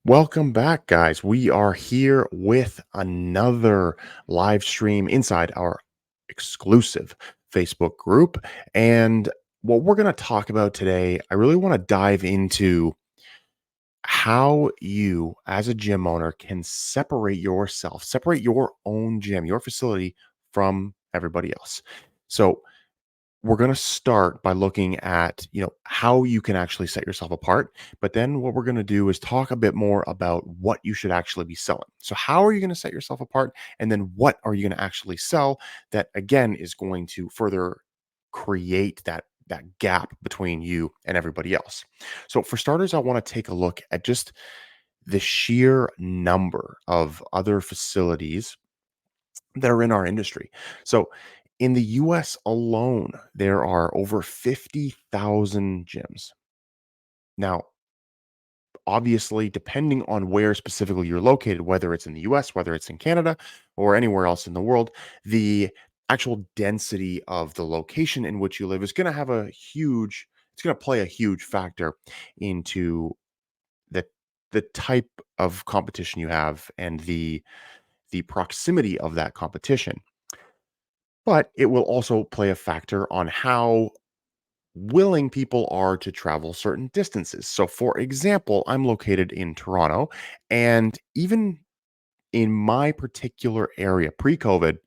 Welcome back, guys. We are here with another live stream inside our exclusive Facebook group. And what we're going to talk about today, I really want to dive into how you, as a gym owner, can separate yourself, separate your own gym, your facility from everybody else. So, we're going to start by looking at how you can actually set yourself apart, but then what we're going to do is talk a bit more about what you should actually be selling. So how are you going to set yourself apart, and then what are you going to actually sell that again is going to further create that gap between you and everybody else. So for starters, I want to take a look at just the sheer number of other facilities that are in our industry. So in the US alone, there are over 50,000 gyms. Now, obviously, depending on where specifically you're located, whether it's in the US, whether it's in Canada, or anywhere else in the world, the actual density of the location in which you live is going to have it's going to play a huge factor into the the type of competition you have and the proximity of that competition. But it will also play a factor on how willing people are to travel certain distances. So, for example, I'm located in Toronto, and even in my particular area pre COVID,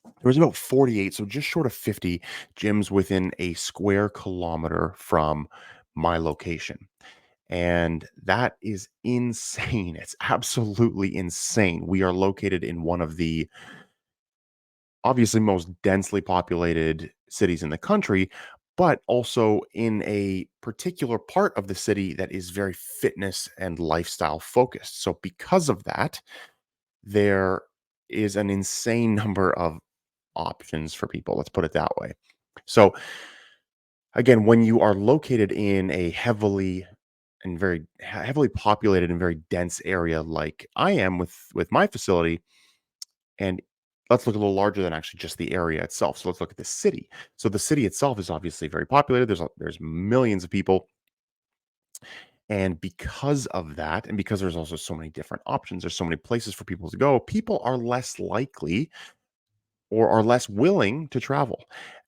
there was about 48, so just short of 50 gyms within a square kilometer from my location. And that is insane. It's absolutely insane. We are located in one of the obviously most densely populated cities in the country, but also in a particular part of the city that is very fitness and lifestyle focused. So, because of that, there is an insane number of options for people. Let's put it that way. So, again, when you are located in a heavily populated and very dense area like I am with my facility, and let's look a little larger than actually just the area itself. So let's look at the city. So the city itself is obviously very populated. There's millions of people, and because of that, and because there's also so many different options, there's so many places for people to go. People are less likely or are less willing to travel.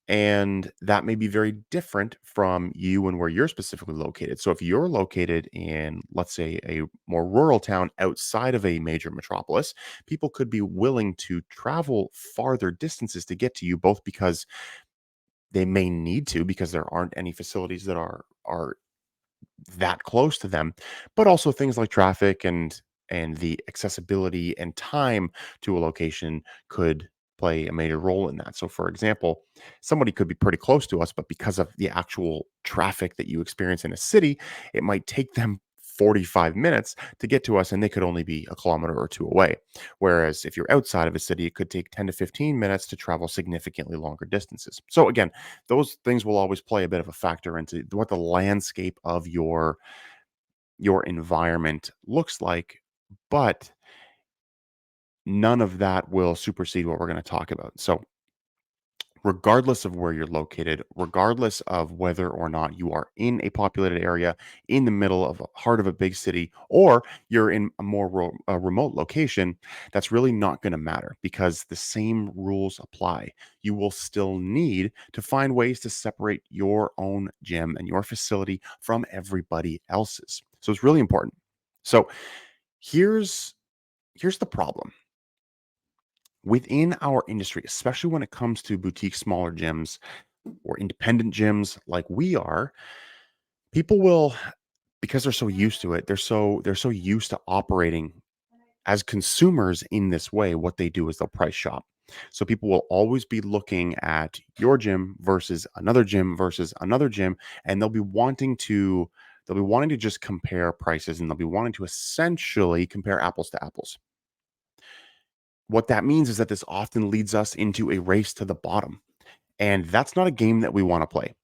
And that may be very different from you and where you're specifically located. So, if you're located in, let's say, a more rural town outside of a major metropolis, people could be willing to travel farther distances to get to you, both because they may need to, because there aren't any facilities that are that close to them, but also things like traffic and the accessibility and time to a location could play a major role in that. So for example, somebody could be pretty close to us, but because of the actual traffic that you experience in a city, it might take them 45 minutes to get to us, and they could only be a kilometer or two away. Whereas if you're outside of a city, it could take 10 to 15 minutes to travel significantly longer distances. So again, those things will always play a bit of a factor into what the landscape of your environment looks like, but none of that will supersede what we're going to talk about. So regardless of where you're located, regardless of whether or not you are in a populated area, in the middle of a heart of a big city, or you're in a more remote location, that's really not going to matter because the same rules apply. You will still need to find ways to separate your own gym and your facility from everybody else's. So it's really important. So here's here's the problem within our industry, especially when it comes to boutique smaller gyms or independent gyms like we are, people will, because they're so used to it, they're so used to operating as consumers in this way. What they do is they'll price shop. So people will always be looking at your gym versus another gym, and they'll be wanting to just compare prices, and they'll be wanting to essentially compare apples to apples. What that means is that this often leads us into a race to the bottom, and that's not a game that we want to play.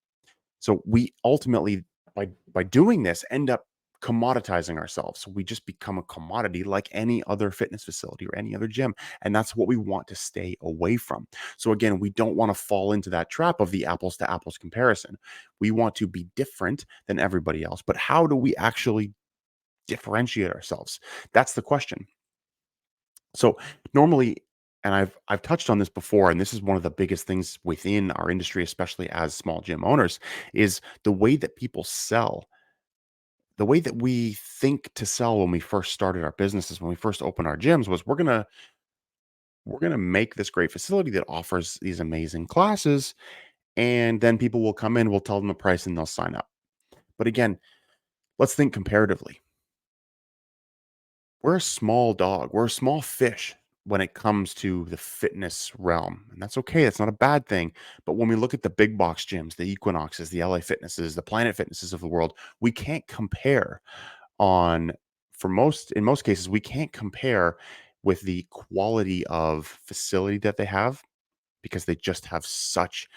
So we ultimately, by doing this, end up commoditizing ourselves. So we just become a commodity like any other fitness facility or any other gym. And that's what we want to stay away from. So again, we don't want to fall into that trap of the apples to apples comparison. We want to be different than everybody else. But how do we actually differentiate ourselves? That's the question. So normally, and I've touched on this before, and this is one of the biggest things within our industry, especially as small gym owners, is the way that people sell. The way that we think to sell when we first started our businesses, when we first opened our gyms, was we're gonna make this great facility that offers these amazing classes, and then people will come in, we'll tell them the price, and they'll sign up. But again, let's think comparatively. We're a small dog, we're a small fish when it comes to the fitness realm. And that's okay. That's not a bad thing. But when we look at the big box gyms, the Equinoxes, the LA Fitnesses, the Planet Fitnesses of the world, we can't compare on for most in most cases, we can't compare with the quality of facility that they have because they just have such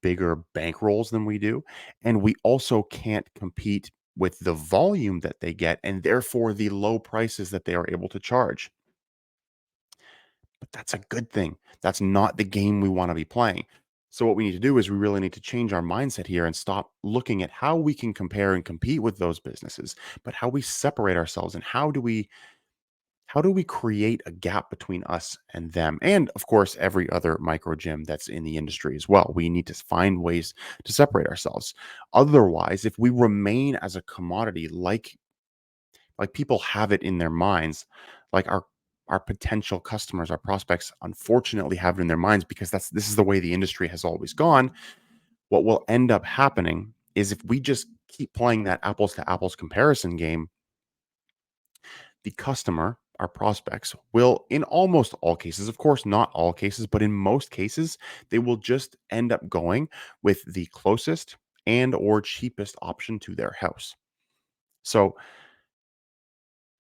bigger bankrolls than we do. And we also can't compete with the volume that they get and therefore the low prices that they are able to charge. But that's a good thing. That's not the game we want to be playing. So, what we need to do is we really need to change our mindset here and stop looking at how we can compare and compete with those businesses, but how we separate ourselves and how do we create a gap between us and them? And of course, every other micro gym that's in the industry as well. We need to find ways to separate ourselves. Otherwise, if we remain as a commodity like people have it in their minds, like our potential customers, our prospects unfortunately have it in their minds because this is the way the industry has always gone. What will end up happening is if we just keep playing that apples to apples comparison game, the customer, our prospects, will, in almost all cases, of course, not all cases, but in most cases, they will just end up going with the closest and or cheapest option to their house. So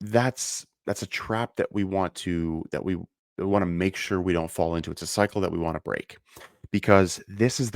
that's a trap that we want to make sure we don't fall into. It's a cycle that we want to break because this is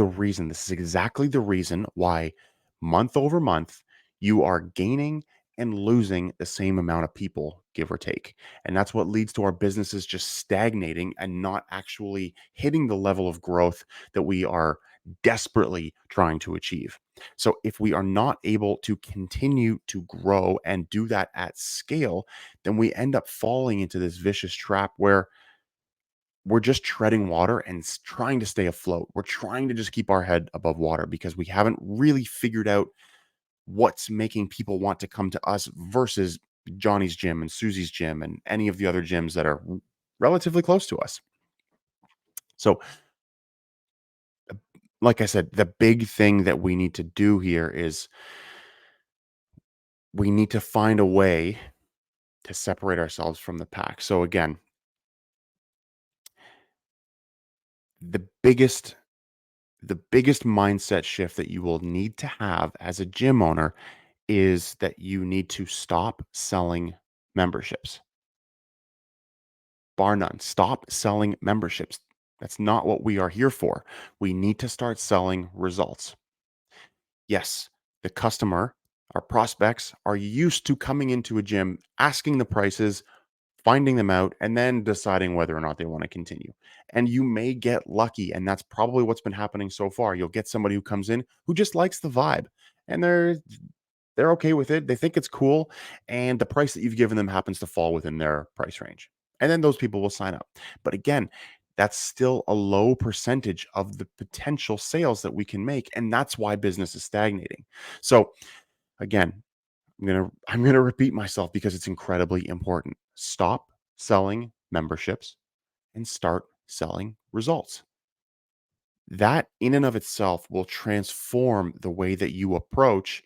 exactly the reason why month over month you are gaining and losing the same amount of people, give or take. And that's what leads to our businesses just stagnating and not actually hitting the level of growth that we are desperately trying to achieve. So if we are not able to continue to grow and do that at scale, then we end up falling into this vicious trap where we're just treading water and trying to stay afloat. We're trying to just keep our head above water because we haven't really figured out what's making people want to come to us versus Johnny's gym and Susie's gym and any of the other gyms that are relatively close to us. So, like I said, the big thing that we need to do here is we need to find a way to separate ourselves from the pack. So, again, the biggest the biggest mindset shift that you will need to have as a gym owner is that you need to stop selling memberships. Bar none. Stop selling memberships. That's not what we are here for. We need to start selling results. Yes, the customer, our prospects are used to coming into a gym, asking the prices, finding them out, and then deciding whether or not they want to continue. And you may get lucky, and that's probably what's been happening so far. You'll get somebody who comes in who just likes the vibe, and they're okay with it. They think it's cool, and the price that you've given them happens to fall within their price range. And then those people will sign up. But again, that's still a low percentage of the potential sales that we can make, and that's why business is stagnating. So again, I'm gonna repeat myself because it's incredibly important. Stop selling memberships and start selling results. That in and of itself will transform the way that you approach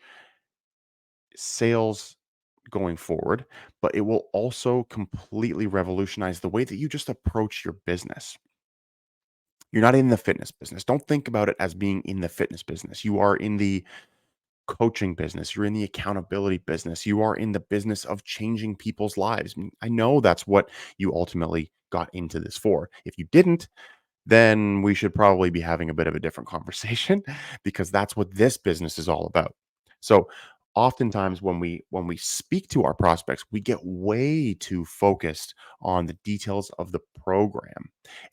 sales going forward, but it will also completely revolutionize the way that you just approach your business. You're not in the fitness business. Don't think about it as being in the fitness business. You are in the coaching business, you're in the accountability business, you are in the business of changing people's lives. I know that's what you ultimately got into this for. If you didn't, then we should probably be having a bit of a different conversation because that's what this business is all about. So oftentimes when we speak to our prospects, we get way too focused on the details of the program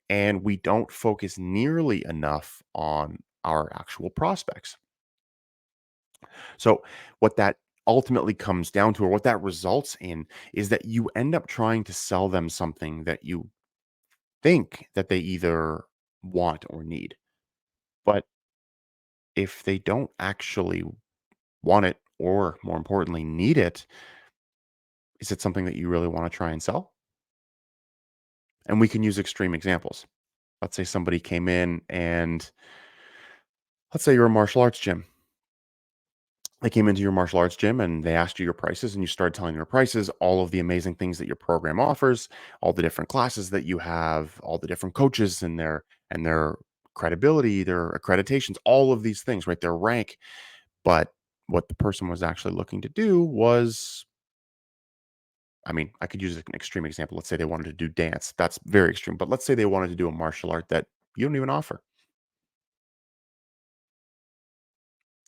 and we don't focus nearly enough on our actual prospects. So what that ultimately comes down to, or what that results in, is that you end up trying to sell them something that you think that they either want or need. But if they don't actually want it, or more importantly, need it, is it something that you really want to try and sell? And we can use extreme examples. Let's say somebody came in and let's say you're a martial arts gym. They came into your martial arts gym and they asked you your prices, and you started telling your prices, all of the amazing things that your program offers, all the different classes that you have, all the different coaches and their credibility, their accreditations, all of these things, right? Their rank. But what the person was actually looking to do was, I mean, I could use an extreme example. Let's say they wanted to do dance. That's very extreme. But let's say they wanted to do a martial art that you don't even offer.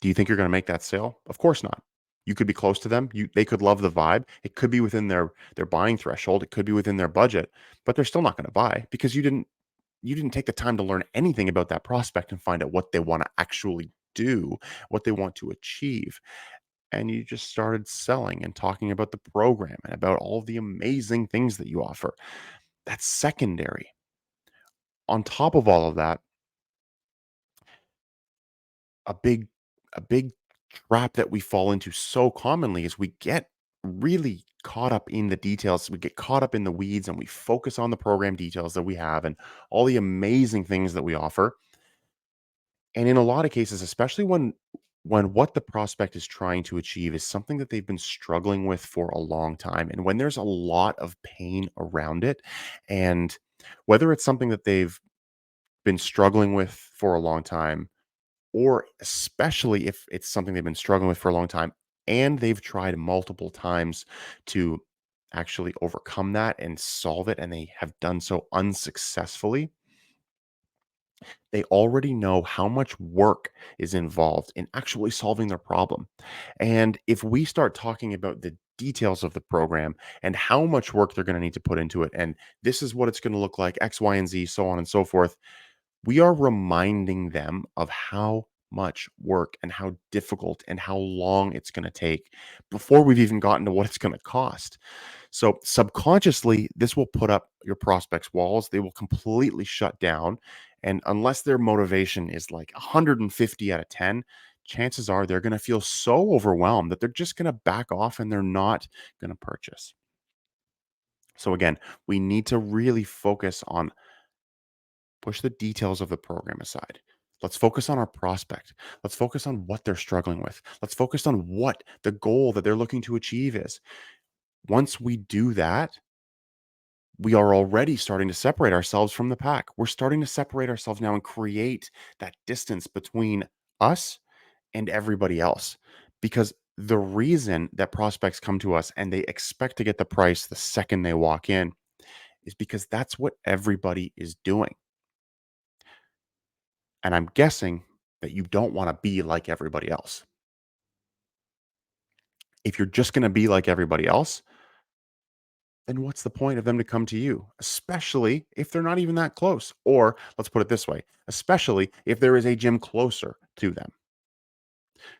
Do you think you're gonna make that sale? Of course not. You could be close to them. They could love the vibe. It could be within their buying threshold. It could be within their budget, but they're still not gonna buy because you didn't take the time to learn anything about that prospect and find out what they wanna actually do, what they want to achieve. And you just started selling and talking about the program and about all the amazing things that you offer. That's secondary. On top of all of that, a big a big trap that we fall into so commonly is we get really caught up in the details. We get caught up in the weeds and we focus on the program details that we have and all the amazing things that we offer. And in a lot of cases, especially when what the prospect is trying to achieve is something that they've been struggling with for a long time, and when there's a lot of pain around it, and whether it's something that they've been struggling with for a long time, or especially if it's something they've been struggling with for a long time and they've tried multiple times to actually overcome that and solve it, and they have done so unsuccessfully, they already know how much work is involved in actually solving their problem. And if we start talking about the details of the program and how much work they're going to need to put into it, and this is what it's going to look like, X, Y, and Z, so on and so forth, we are reminding them of how much work and how difficult and how long it's going to take before we've even gotten to what it's going to cost. So, subconsciously, this will put up your prospects' walls. They will completely shut down. And unless their motivation is like 150 out of 10, chances are they're going to feel so overwhelmed that they're just going to back off and they're not going to purchase. So, again, we need to really focus on, push the details of the program aside. Let's focus on our prospect. Let's focus on what they're struggling with. Let's focus on what the goal that they're looking to achieve is. Once we do that, we are already starting to separate ourselves from the pack. We're starting to separate ourselves now and create that distance between us and everybody else. Because the reason that prospects come to us and they expect to get the price the second they walk in is because that's what everybody is doing. And I'm guessing that you don't want to be like everybody else. If you're just going to be like everybody else, then what's the point of them to come to you? Especially if they're not even that close. Or let's put it this way, especially if there is a gym closer to them.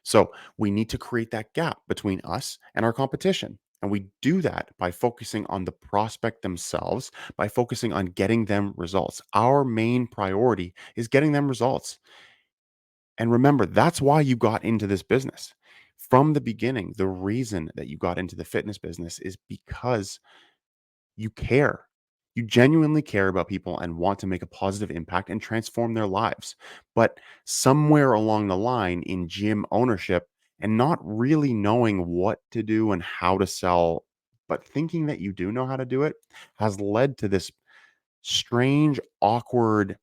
So we need to create that gap between us and our competition. And we do that by focusing on the prospect themselves, by focusing on getting them results. Our main priority is getting them results. And remember, that's why you got into this business. From the beginning, the reason that you got into the fitness business is because you care. You genuinely care about people and want to make a positive impact and transform their lives. But somewhere along the line in gym ownership and not really knowing what to do and how to sell, but thinking that you do know how to do it, has led to this strange, awkward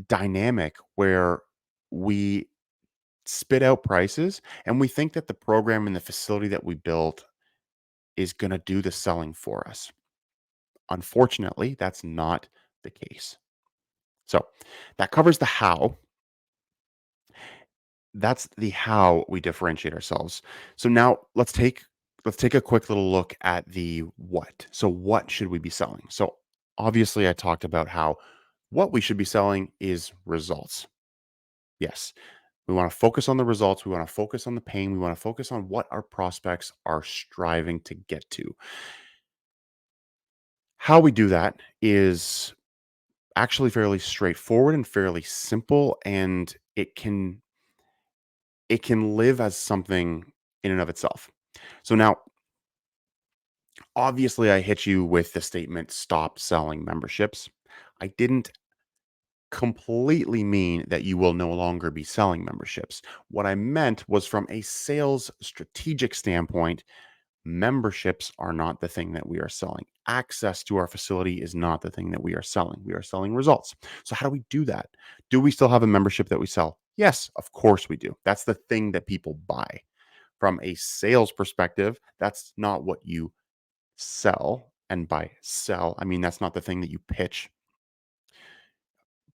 dynamic where we spit out prices and we think that the program and the facility that we built is going to do the selling for us. Unfortunately, that's not the case. So that covers the how. That's the how we differentiate ourselves. So now let's take a quick little look at the what. So what should we be selling? So obviously I talked about how what we should be selling is results. Yes. We want to focus on the results. We want to focus on the pain. We want to focus on what our prospects are striving to get to. How we do that is actually fairly straightforward and fairly simple, and it can live as something in and of itself. So now, obviously, I hit you with the statement, stop selling memberships. I didn't completely mean that you will no longer be selling memberships. What I meant was, from a sales strategic standpoint, memberships are not the thing that we are selling. Access to our facility is not the thing that we are selling. We are selling results. So, how do we do that? Do we still have a membership that we sell? Yes, of course we do. That's the thing that people buy. From a sales perspective, that's not what you sell. And by sell, I mean that's not the thing that you pitch,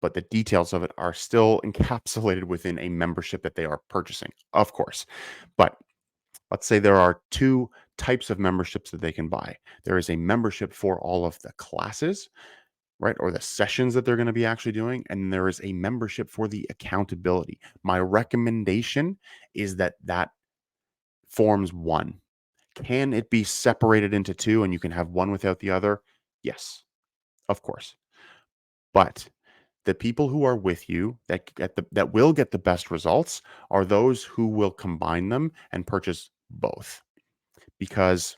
but the details of it are still encapsulated within a membership that they are purchasing, of course. But let's say there are two types of memberships that they can buy. There is a membership for all of the classes, right? Or the sessions that they're going to be actually doing. And there is a membership for the accountability. My recommendation is that that forms one. Can it be separated into two and you can have one without the other? Yes, of course. But the people who are with you that will get the best results are those who will combine them and purchase both, because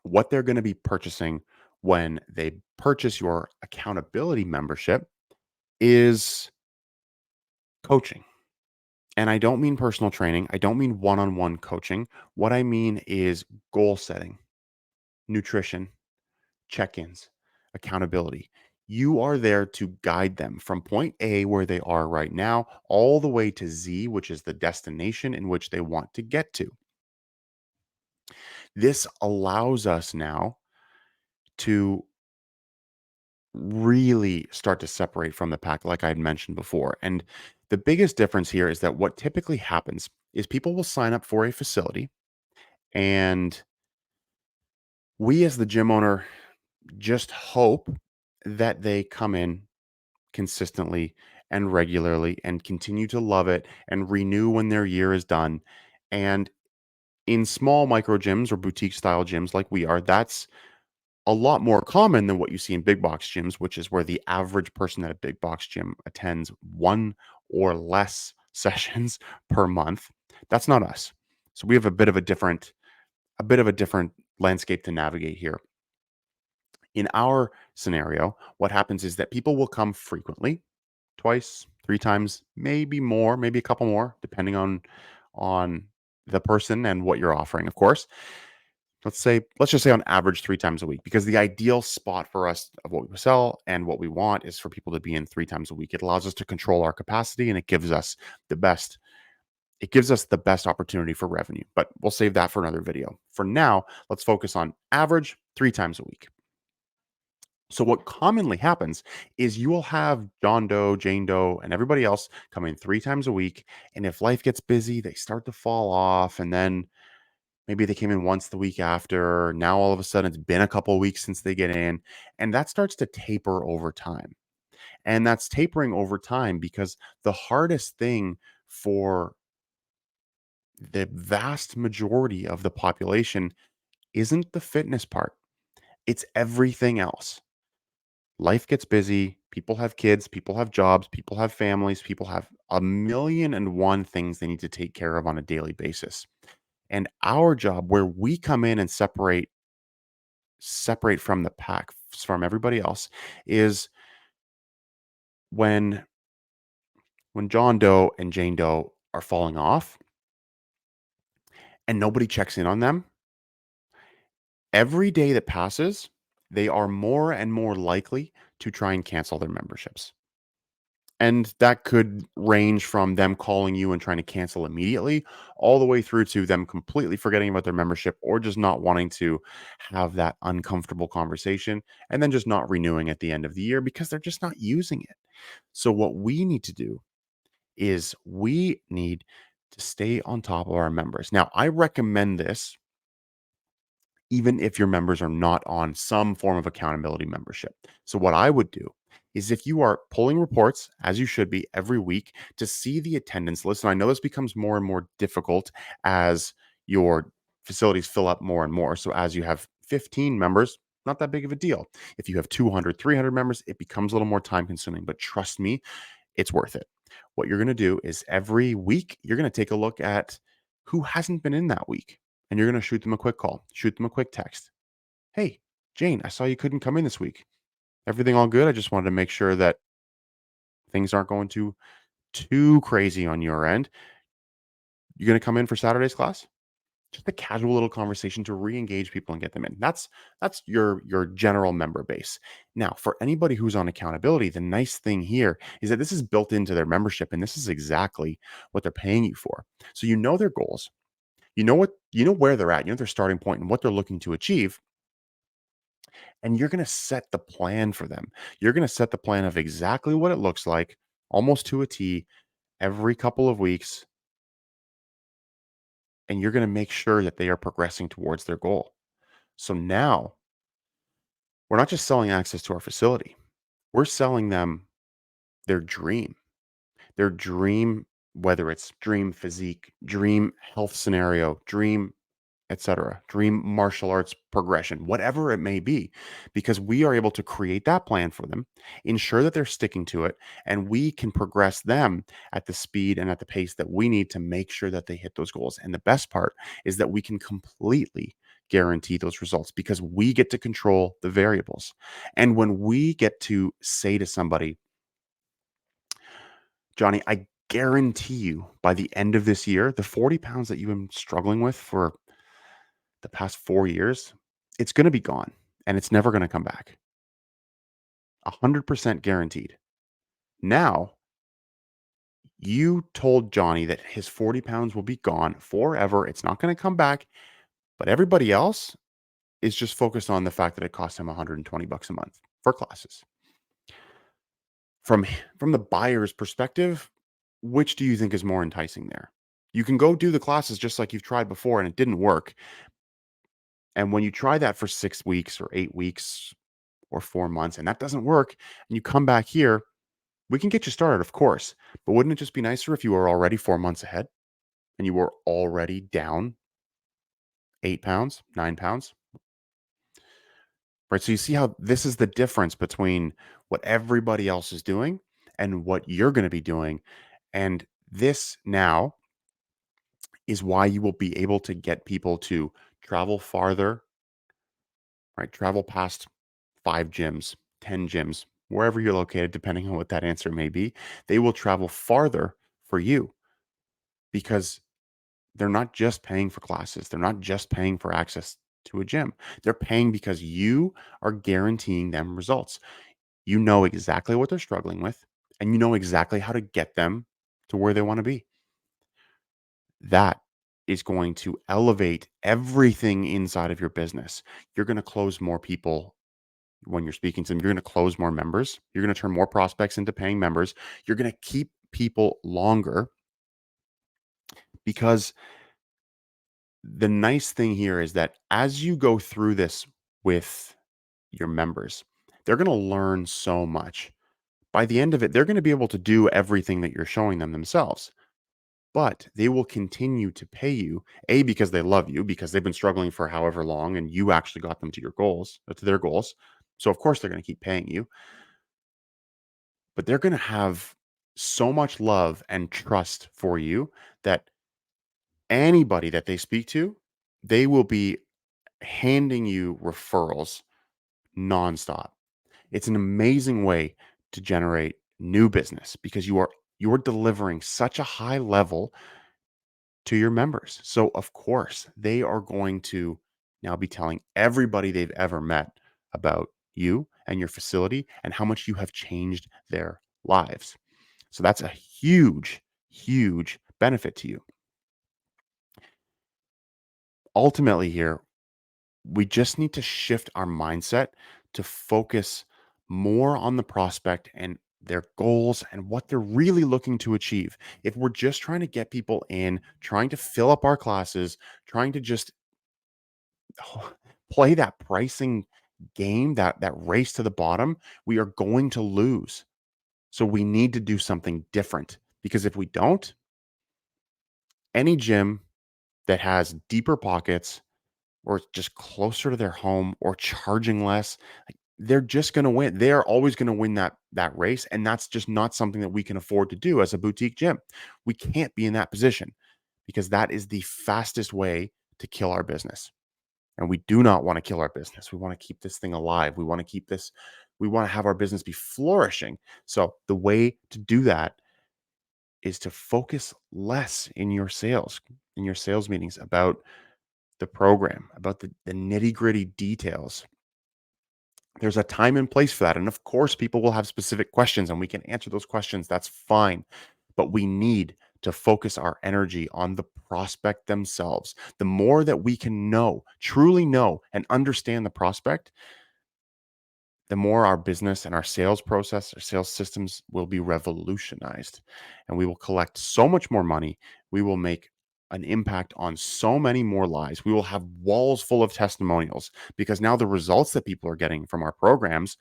what they're going to be purchasing when they purchase your accountability membership is coaching. And I don't mean personal training. I don't mean one-on-one coaching. What I mean is goal setting, nutrition, check-ins, accountability. You are there to guide them from point A, where they are right now, all the way to Z, which is the destination in which they want to get to. This allows us now to really start to separate from the pack, like I had mentioned before. And the biggest difference here is that what typically happens is people will sign up for a facility, and we, as the gym owner, just hope that they come in consistently and regularly and continue to love it and renew when their year is done. And in small micro gyms or boutique style gyms like we are, that's a lot more common than what you see in big box gyms, which is where the average person at a big box gym attends one or less sessions per month. That's not us. So we have a bit of a different landscape to navigate here. In our scenario, what happens is that people will come frequently, twice, three times, maybe more, maybe a couple more, depending on the person and what you're offering, of course. Let's just say on average three times a week, because the ideal spot for us of what we sell and what we want is for people to be in three times a week. It allows us to control our capacity, and the best it gives us the best opportunity for revenue. But we'll save that for another video. For now, let's focus on average three times a week. So what commonly happens is you will have John Doe, Jane Doe, and everybody else come in three times a week. And if life gets busy, they start to fall off. And then maybe they came in once the week after. Now all of a sudden it's been a couple of weeks since they get in. And that starts to taper over time. And that's tapering over time because the hardest thing for the vast majority of the population isn't the fitness part, it's everything else. Life gets busy. People have kids, people have jobs, people have families, people have a million and one things they need to take care of on a daily basis. And our job, where we come in and separate from the pack, from everybody else, is when John Doe and Jane Doe are falling off and nobody checks in on them. Every day that passes, they are more and more likely to try and cancel their memberships. And that could range from them calling you and trying to cancel immediately, all the way through to them completely forgetting about their membership, or just not wanting to have that uncomfortable conversation, and then just not renewing at the end of the year because they're just not using it. So, what we need to do is we need to stay on top of our members. Now, I recommend this even if your members are not on some form of accountability membership. So, what I would do is if you are pulling reports, as you should be every week, to see the attendance list, and I know this becomes more and more difficult as your facilities fill up more and more. So, as you have 15 members, not that big of a deal. If you have 200, 300 members, it becomes a little more time consuming, but trust me, it's worth it. What you're going to do is every week, you're going to take a look at who hasn't been in that week and you're going to shoot them a quick call, shoot them a quick text. Hey, Jane, I saw you couldn't come in this week. Everything all good? I just wanted to make sure that things aren't going too crazy on your end. You going to come in for Saturday's class? Just a casual little conversation to re-engage people and get them in. That's your general member base. Now, for anybody who's on accountability, the nice thing here is that this is built into their membership and this is exactly what they're paying you for. So you know their goals. You know where they're at, you know their starting point and what they're looking to achieve, and you're going to set the plan for them. You're going to set the plan of exactly what it looks like almost to a T every couple of weeks, and you're going to make sure that they are progressing towards their goal. So now we're not just selling access to our facility. We're selling them their dream, their dream, whether it's dream physique, dream health scenario, dream etc. Dream martial arts progression, whatever it may be, because we are able to create that plan for them, ensure that they're sticking to it, and we can progress them at the speed and at the pace that we need to make sure that they hit those goals. And the best part is that we can completely guarantee those results because we get to control the variables. And when we get to say to somebody, Johnny, I guarantee you by the end of this year, the 40 pounds that you've been struggling with for the past 4 years, it's gonna be gone, and it's never gonna come back. 100% guaranteed. Now, you told Johnny that his 40 pounds will be gone forever, it's not gonna come back, but everybody else is just focused on the fact that it costs him 120 bucks a month for classes. From from the buyer's perspective, which do you think is more enticing there? You can go do the classes just like you've tried before and it didn't work, and when you try that for 6 weeks or 8 weeks or 4 months and that doesn't work and you come back here, we can get you started, of course. But wouldn't it just be nicer if you were already 4 months ahead and you were already down 8 pounds, 9 pounds? Right? So you see how this is the difference between what everybody else is doing and what you're going to be doing. And this now is why you will be able to get people to travel farther, right? Travel past 5 gyms, 10 gyms, wherever you're located, depending on what that answer may be. They will travel farther for you because they're not just paying for classes. They're not just paying for access to a gym. They're paying because you are guaranteeing them results. You know exactly what they're struggling with, and you know exactly how to get them to where they want to be. That is going to elevate everything inside of your business. You're going to close more people when you're speaking to them. You're going to close more members. You're going to turn more prospects into paying members. You're going to keep people longer because the nice thing here is that as you go through this with your members, they're going to learn so much. By the end of it, they're going to be able to do everything that you're showing them themselves, but they will continue to pay you, A, because they love you, because they've been struggling for however long and you actually got them to your goals, to their goals. So, of course, they're going to keep paying you, but they're going to have so much love and trust for you that anybody that they speak to, they will be handing you referrals nonstop. It's an amazing way to generate new business because you're delivering such a high level to your members. So of course, they are going to now be telling everybody they've ever met about you and your facility and how much you have changed their lives. So that's a huge benefit to you. Ultimately here, we just need to shift our mindset to focus more on the prospect and their goals and what they're really looking to achieve. If we're just trying to get people in, trying to fill up our classes, trying to just play that pricing game, that race to the bottom, we are going to lose. So we need to do something different, because if we don't, any gym that has deeper pockets or just closer to their home or charging less, like, they're just going to win. They're always going to win that race, and that's just not something that we can afford to do as a boutique gym. We can't be in that position, because that is the fastest way to kill our business. And we do not want to kill our business. We want to keep this thing alive. We want to have our business be flourishing. So the way to do that is to focus less in your sales meetings, about the program, about the nitty gritty details. There's a time and place for that. And of course, people will have specific questions and we can answer those questions. That's fine. But we need to focus our energy on the prospect themselves. The more that we can know, truly know, and understand the prospect, the more our business and our sales process, our sales systems will be revolutionized, and we will collect so much more money. We will make an impact on so many more lives. We will have walls full of testimonials, because now the results that people are getting from our programs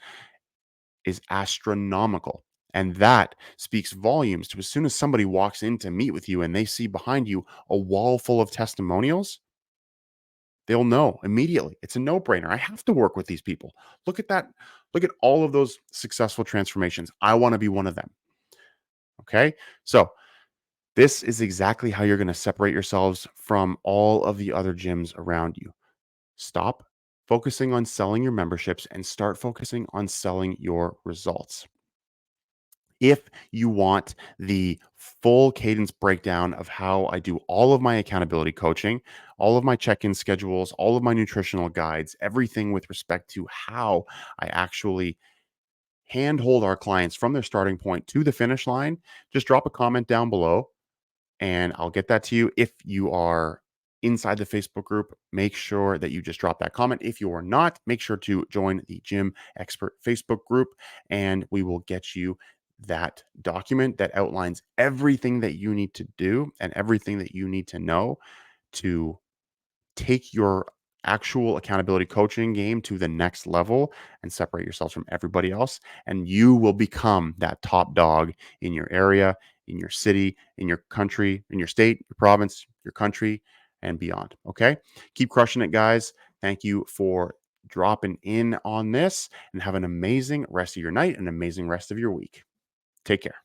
is astronomical. And that speaks volumes to, as soon as somebody walks in to meet with you and they see behind you a wall full of testimonials, they'll know immediately. It's a no-brainer. I have to work with these people. Look at that. Look at all of those successful transformations. I want to be one of them. Okay. So, this is exactly how you're going to separate yourselves from all of the other gyms around you. Stop focusing on selling your memberships and start focusing on selling your results. If you want the full cadence breakdown of how I do all of my accountability coaching, all of my check in schedules, all of my nutritional guides, everything with respect to how I actually handhold our clients from their starting point to the finish line, just drop a comment down below and I'll get that to you. If you are inside the Facebook group, make sure that you just drop that comment. If you are not, make sure to join the Gym Expert Facebook group, and we will get you that document that outlines everything that you need to do and everything that you need to know to take your actual accountability coaching game to the next level and separate yourselves from everybody else. And you will become that top dog in your area, in your city, in your country, in your state, your province, your country, and beyond. Okay. Keep crushing it, guys. Thank you for dropping in on this, and have an amazing rest of your night, an amazing rest of your week. Take care.